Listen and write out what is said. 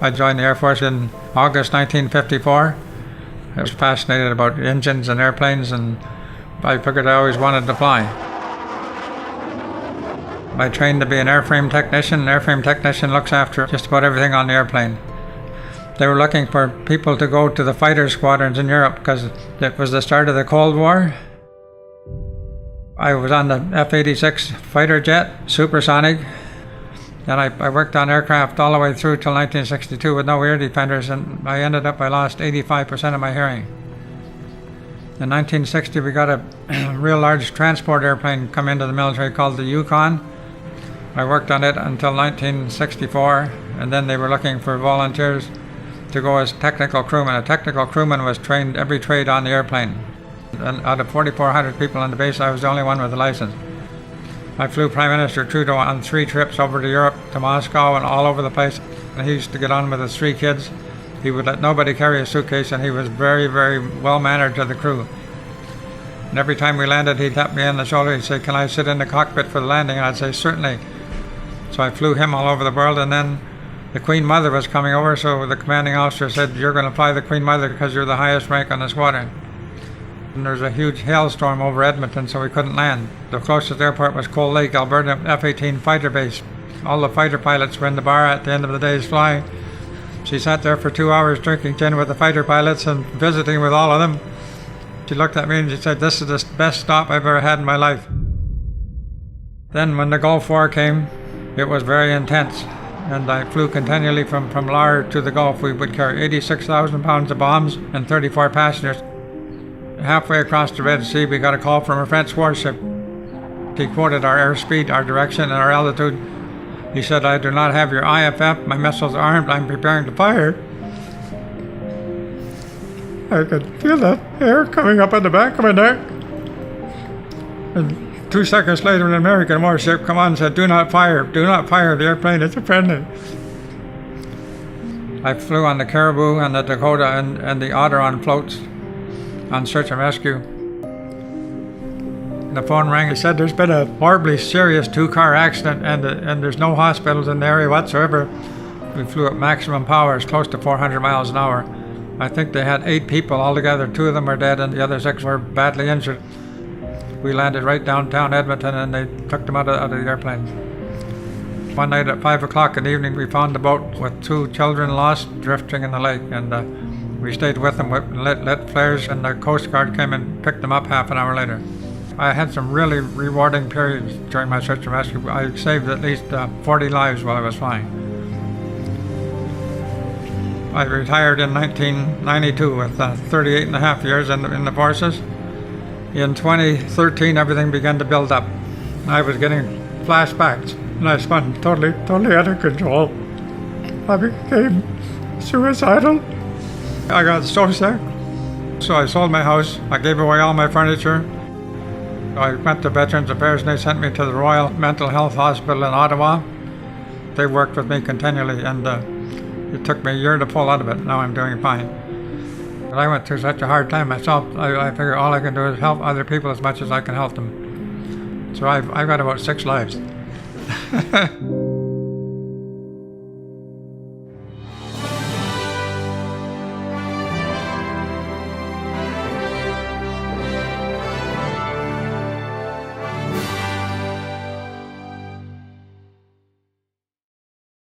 I joined the Air Force in August 1954. I was fascinated about engines and airplanes, and I figured I always wanted to fly. I trained to be an airframe technician. An airframe technician looks after just about everything on the airplane. They were looking for people to go to the fighter squadrons in Europe because it was the start of the Cold War. I was on the F-86 fighter jet, supersonic, and I worked on aircraft all the way through till 1962 with no ear defenders, and I lost 85% of my hearing. In 1960, we got a real large transport airplane come into the military called the Yukon. I worked on it until 1964, and then they were looking for volunteers to go as technical crewmen. A technical crewman was trained every trade on the airplane. And out of 4,400 people on the base, I was the only one with a license. I flew Prime Minister Trudeau on 3 trips over to Europe, to Moscow, and all over the place. And he used to get on with his 3 kids. He would let nobody carry a suitcase, and he was very, very well-mannered to the crew. And every time we landed, he'd tap me on the shoulder. He'd say, "Can I sit in the cockpit for the landing?" And I'd say, "Certainly." So I flew him all over the world, and then the Queen Mother was coming over, so the commanding officer said, "You're going to fly the Queen Mother because you're the highest rank on the squadron." And there's a huge hailstorm over Edmonton, so we couldn't land. The closest airport was Cold Lake, Alberta, F-18 fighter base. All the fighter pilots were in the bar at the end of the day's fly. She sat there for 2 hours drinking gin with the fighter pilots and visiting with all of them. She looked at me and she said, "This is the best stop I've ever had in my life." Then when the Gulf War came, it was very intense. And I flew continually from Lahr to the Gulf. We would carry 86,000 pounds of bombs and 34 passengers. Halfway across the Red Sea, we got a call from a French warship. He quoted our airspeed, our direction, and our altitude. He said, "I do not have your IFF. My missiles are armed. I'm preparing to fire." I could feel that air coming up on the back of my neck. And 2 seconds later, an American warship came on and said, "Do not fire. Do not fire. The airplane is a friendly." I flew on the Caribou and the Dakota and the Otter on floats on search and rescue. The phone rang. He said, "There's been a horribly serious 2-car accident and there's no hospitals in the area whatsoever." We flew at maximum powers, close to 400 miles an hour. I think they had 8 people altogether. 2 of them were dead and the other 6 were badly injured. We landed right downtown Edmonton and they took them out of the airplane. One night at 5 o'clock in the evening, we found the boat with 2 children lost, drifting in the lake, and we stayed with them, lit flares, and the Coast Guard came and picked them up half an hour later. I had some really rewarding periods during my search and rescue. I saved at least 40 lives while I was flying. I retired in 1992 with 38 and a half years in the forces. In 2013, everything began to build up. I was getting flashbacks, and I spun totally out of control. I became suicidal. I got so sick, so I sold my house. I gave away all my furniture. I went to Veterans Affairs, and they sent me to the Royal Mental Health Hospital in Ottawa. They worked with me continually, and it took me a year to pull out of it. Now I'm doing fine. But I went through such a hard time myself. I figure all I can do is help other people as much as I can help them. So I've got about 6 lives.